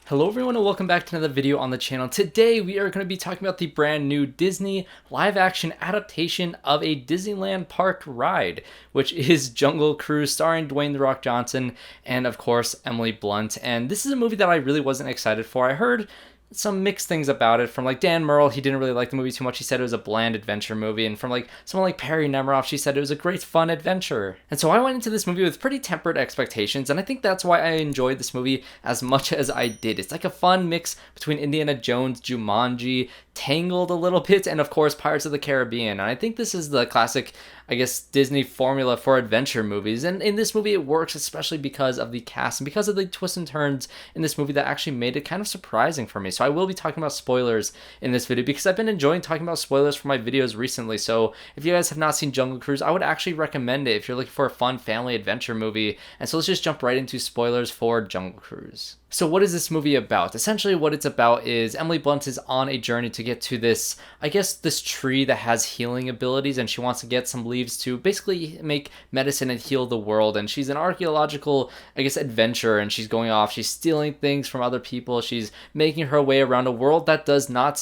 Hello everyone and welcome back to another video on the channel. Today we are going to be talking about the brand new Disney live action adaptation of a Disneyland park ride, which is Jungle Cruise, starring Dwayne "The Rock" Johnson and of course Emily Blunt. And this is a movie that I really wasn't excited for. I heard some mixed things about it from like Dan Merle. He didn't really like the movie too much. He said it was a bland adventure movie, and from like someone like Perry Nemiroff, she said it was a great fun adventure. And so I went into this movie with pretty tempered expectations, and I think that's why I enjoyed this movie as much as I did. It's like a fun mix between Indiana Jones, Jumanji, Tangled a little bit, and of course Pirates of the Caribbean. And I think this is the classic, I guess, Disney formula for adventure movies. And in this movie it works especially because of the cast and because of the twists and turns in this movie that actually made it kind of surprising for me. So I will be talking about spoilers in this video because I've been enjoying talking about spoilers for my videos recently. So if you guys have not seen Jungle Cruise, I would actually recommend it if you're looking for a fun family adventure movie. And so let's just jump right into spoilers for Jungle Cruise. So what is this movie about? Essentially what it's about is Emily Blunt is on a journey to get to this, I guess, this tree that has healing abilities, and she wants to get some leaves to basically make medicine and heal the world. And she's an archaeological, I guess, adventurer, and she's going off, she's stealing things from other people, she's making her way around a world that is not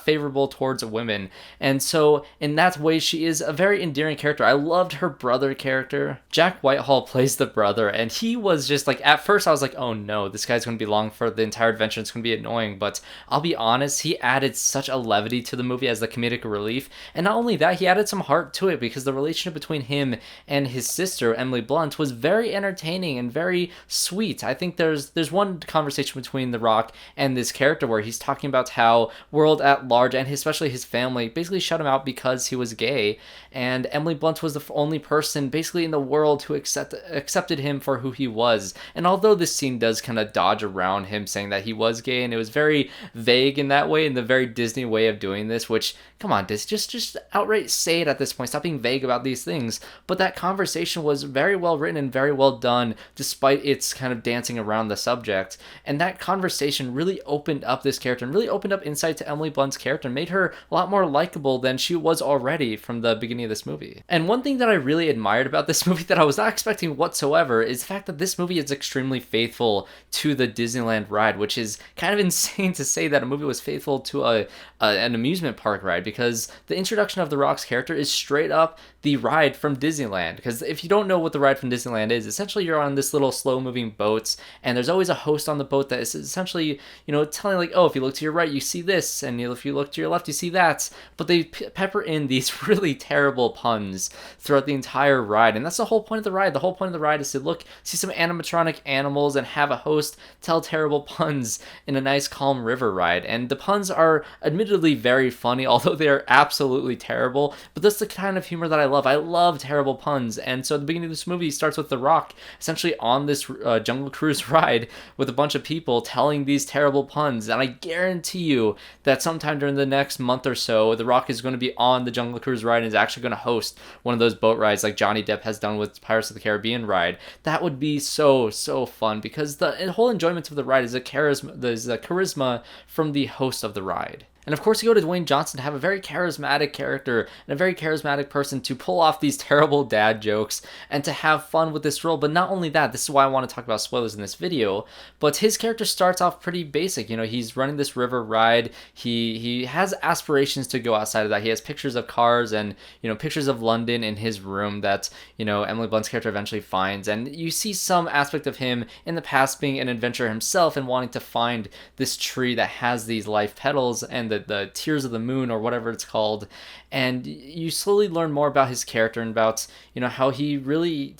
favorable towards women. And so in that way she is a very endearing character. I loved her brother character. Jack Whitehall plays the brother, and he was just like, at first I was like, oh no, this guy's going to be long for the entire adventure, it's going to be annoying. But I'll be honest, he added such a levity to the movie as the comedic relief, and not only that, he added some heart to it because the relationship between him and his sister Emily Blunt was very entertaining and very sweet. I think there's one conversation between The Rock and this character where he's talking about how world at large and especially his family basically shut him out because he was gay, and Emily Blunt was the only person basically in the world who accepted him for who he was. And although this scene does kind of dodge around him saying that he was gay, and it was very vague in that way, in the very Disney way of doing this, which, come on, just outright say it at this point, stop being vague about these things. But that conversation was very well written and very well done despite its kind of dancing around the subject. And that conversation really opened up this character and really opened up insight to Emily Blunt's character and made her a lot more likable than she was already from the beginning of this movie. And one thing that I really admired about this movie that I was not expecting whatsoever is the fact that this movie is extremely faithful to the Disneyland ride, which is kind of insane to say that a movie was faithful to an amusement park ride, because the introduction of The Rock's character is straight up the ride from Disneyland. Because if you don't know what the ride from Disneyland is, essentially you're on this little slow moving boat, and there's always a host on the boat that is essentially, you know, telling like, oh, if you look to your right you see this, and if you look to your left you see that. But they pepper in these really terrible puns throughout the entire ride, and that's the whole point of the ride. The whole point of the ride is to see some animatronic animals and have a host tell terrible puns in a nice calm river ride. And the puns are admittedly very funny, although they are absolutely terrible, but that's the kind of humor that I love. I love terrible puns. And so at the beginning of this movie starts with The Rock essentially on this Jungle Cruise ride with a bunch of people telling these terrible puns, and I guarantee you that sometime during the next month or so The Rock is going to be on the Jungle Cruise ride and is actually going to host one of those boat rides like Johnny Depp has done with Pirates of the Caribbean ride. That would be so fun, because the whole enjoyment of the ride is there's a charisma from the host of the ride. And of course you go to Dwayne Johnson to have a very charismatic character and a very charismatic person to pull off these terrible dad jokes and to have fun with this role. But not only that, this is why I want to talk about spoilers in this video, but his character starts off pretty basic. You know, he's running this river ride. He has aspirations to go outside of that. He has pictures of cars and, you know, pictures of London in his room that, you know, Emily Blunt's character eventually finds. And you see some aspect of him in the past being an adventurer himself and wanting to find this tree that has these life petals and the Tears of the Moon or whatever it's called. And you slowly learn more about his character and about, you know, how he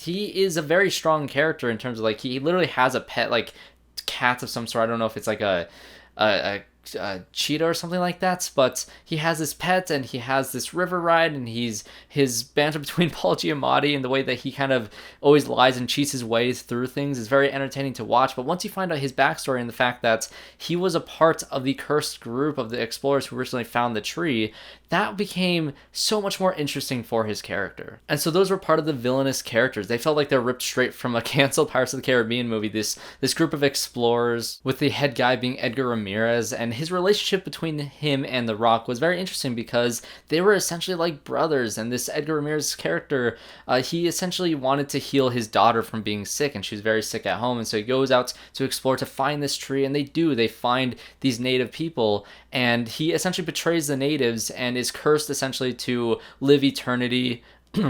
is a very strong character in terms of like, he literally has a pet like cat of some sort. I don't know if it's like a cheetah or something like that, but he has this pet and he has this river ride, and his banter between Paul Giamatti and the way that he kind of always lies and cheats his ways through things is very entertaining to watch. But once you find out his backstory and the fact that he was a part of the cursed group of the explorers who originally found the tree, that became so much more interesting for his character. And so those were part of the villainous characters. They felt like they're ripped straight from a canceled Pirates of the Caribbean movie. This group of explorers with the head guy being Edgar Ramírez, and his relationship between him and The Rock was very interesting because they were essentially like brothers. And this Edgar Ramírez character, he essentially wanted to heal his daughter from being sick, and she was very sick at home. And so he goes out to explore to find this tree, and they find these native people, and he essentially betrays the natives and is cursed essentially to live eternity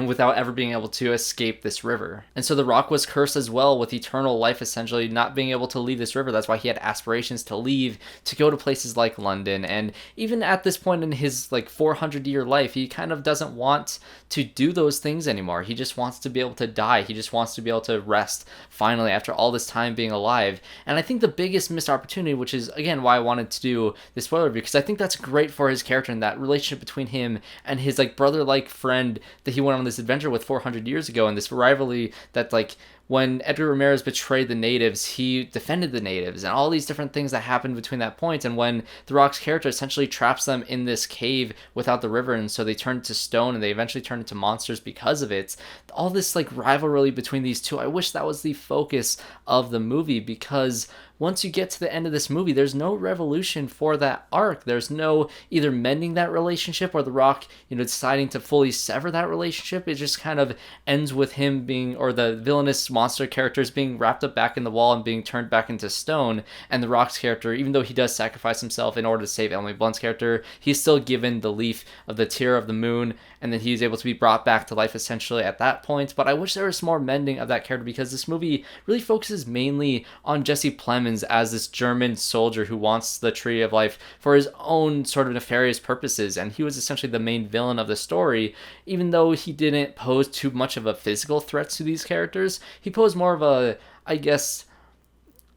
without ever being able to escape this river. And so The Rock was cursed as well with eternal life, essentially not being able to leave this river. That's why he had aspirations to leave, to go to places like London. And even at this point in his like 400-year life, he kind of doesn't want to do those things anymore. He just wants to be able to die. He just wants to be able to rest finally after all this time being alive. And I think the biggest missed opportunity, which is again why I wanted to do this spoiler review, because I think that's great for his character and that relationship between him and his like brother-like friend that he went on this adventure with 400 years ago, and this rivalry that like when Edgar Ramírez betrayed the natives, he defended the natives, and all these different things that happened between that point. And when The Rock's character essentially traps them in this cave without the river, and so they turn into stone, and they eventually turn into monsters because of it. All this like rivalry between these two, I wish that was the focus of the movie, because once you get to the end of this movie, there's no revolution for that arc. There's no either mending that relationship or The Rock, deciding to fully sever that relationship. It just kind of ends with him being, or the villainous monster characters being wrapped up back in the wall and being turned back into stone. And The Rock's character, even though he does sacrifice himself in order to save Emily Blunt's character, he's still given the leaf of the tear of the moon, and then he's able to be brought back to life essentially at that point. But I wish there was more mending of that character, because this movie really focuses mainly on Jesse Plemons as this German soldier who wants the Tree of Life for his own sort of nefarious purposes, and he was essentially the main villain of the story. Even though he didn't pose too much of a physical threat to these characters, he posed more of a, I guess,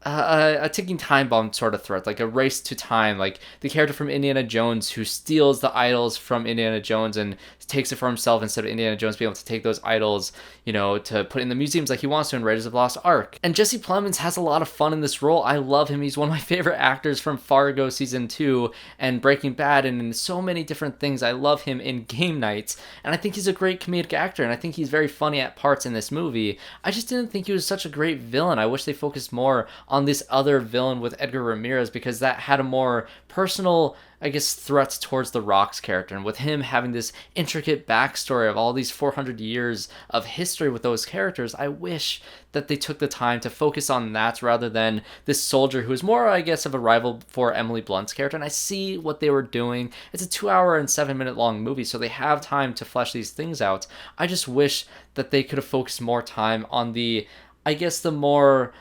a ticking time bomb sort of threat, like a race to time, like the character from Indiana Jones who steals the idols from Indiana Jones and takes it for himself instead of Indiana Jones being able to take those idols, to put in the museums like he wants to in Raiders of the Lost Ark. And Jesse Plemons has a lot of fun in this role. I love him. He's one of my favorite actors from Fargo season 2 and Breaking Bad and in so many different things. I love him in Game Nights, and I think he's a great comedic actor, and I think he's very funny at parts in this movie. I just didn't think he was such a great villain. I wish they focused more on this other villain with Edgar Ramírez, because that had a more personal, I guess, threats towards The Rock's character, and with him having this intricate backstory of all these 400 years of history with those characters, I wish that they took the time to focus on that rather than this soldier who is more, I guess, of a rival for Emily Blunt's character. And I see what they were doing. It's a 2-hour and 7-minute long movie, so they have time to flesh these things out. I just wish that they could have focused more time on the, I guess, the more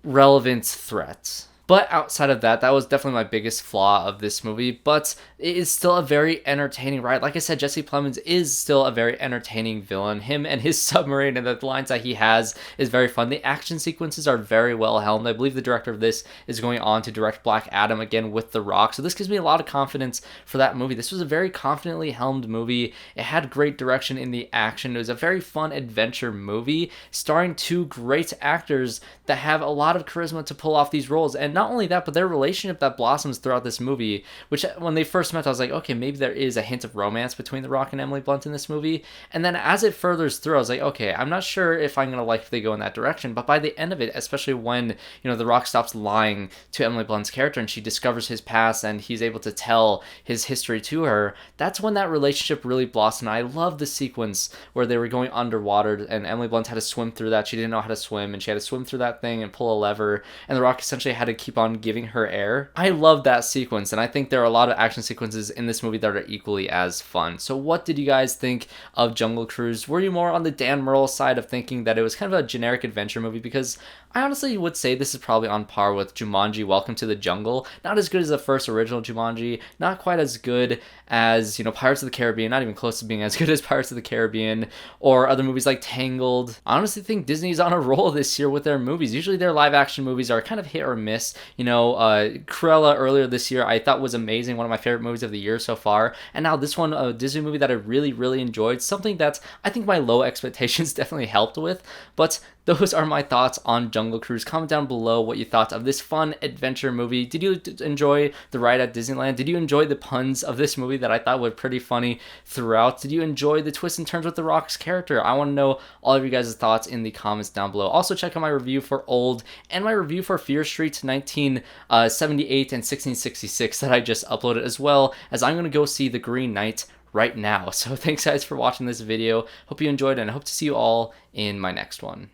relevant threats. But outside of that, that was definitely my biggest flaw of this movie. But it is still a very entertaining ride. Like I said, Jesse Plemons is still a very entertaining villain. Him and his submarine and the lines that he has is very fun. The action sequences are very well helmed. I believe the director of this is going on to direct Black Adam again with The Rock. So this gives me a lot of confidence for that movie. This was a very confidently helmed movie. It had great direction in the action. It was a very fun adventure movie starring two great actors that have a lot of charisma to pull off these roles. And not only that, but their relationship that blossoms throughout this movie, which when they first met, I was like, okay, maybe there is a hint of romance between The Rock and Emily Blunt in this movie. And then as it furthers through, I was like, okay, I'm not sure if I'm going to like if they go in that direction. But by the end of it, especially when, The Rock stops lying to Emily Blunt's character and she discovers his past and he's able to tell his history to her, that's when that relationship really blossomed. I love the sequence where they were going underwater and Emily Blunt had to swim through that. She didn't know how to swim and she had to swim through that thing and pull a lever, and The Rock essentially had to keep on giving her air. I love that sequence, and I think there are a lot of action sequences in this movie that are equally as fun. So what did you guys think of Jungle Cruise? Were you more on the Dan Murrell side of thinking that it was kind of a generic adventure movie? Because I honestly would say this is probably on par with Jumanji Welcome to the Jungle. Not as good as the first original Jumanji, not quite as good as, Pirates of the Caribbean, not even close to being as good as Pirates of the Caribbean, or other movies like Tangled. I honestly think Disney's on a roll this year with their movies. Usually their live action movies are kind of hit or miss. Cruella earlier this year I thought was amazing, one of my favorite movies of the year so far, and now this one, a Disney movie that I really, really enjoyed, something that I think my low expectations definitely helped with, but those are my thoughts on Jungle Cruise. Comment down below what you thought of this fun adventure movie. Did you enjoy the ride at Disneyland? Did you enjoy the puns of this movie that I thought were pretty funny throughout? Did you enjoy the twists and turns with The Rock's character? I want to know all of you guys' thoughts in the comments down below. Also, check out my review for Old and my review for Fear Street 1978 and 1666 that I just uploaded, as well as I'm going to go see The Green Knight right now. So thanks guys for watching this video. Hope you enjoyed, and I hope to see you all in my next one.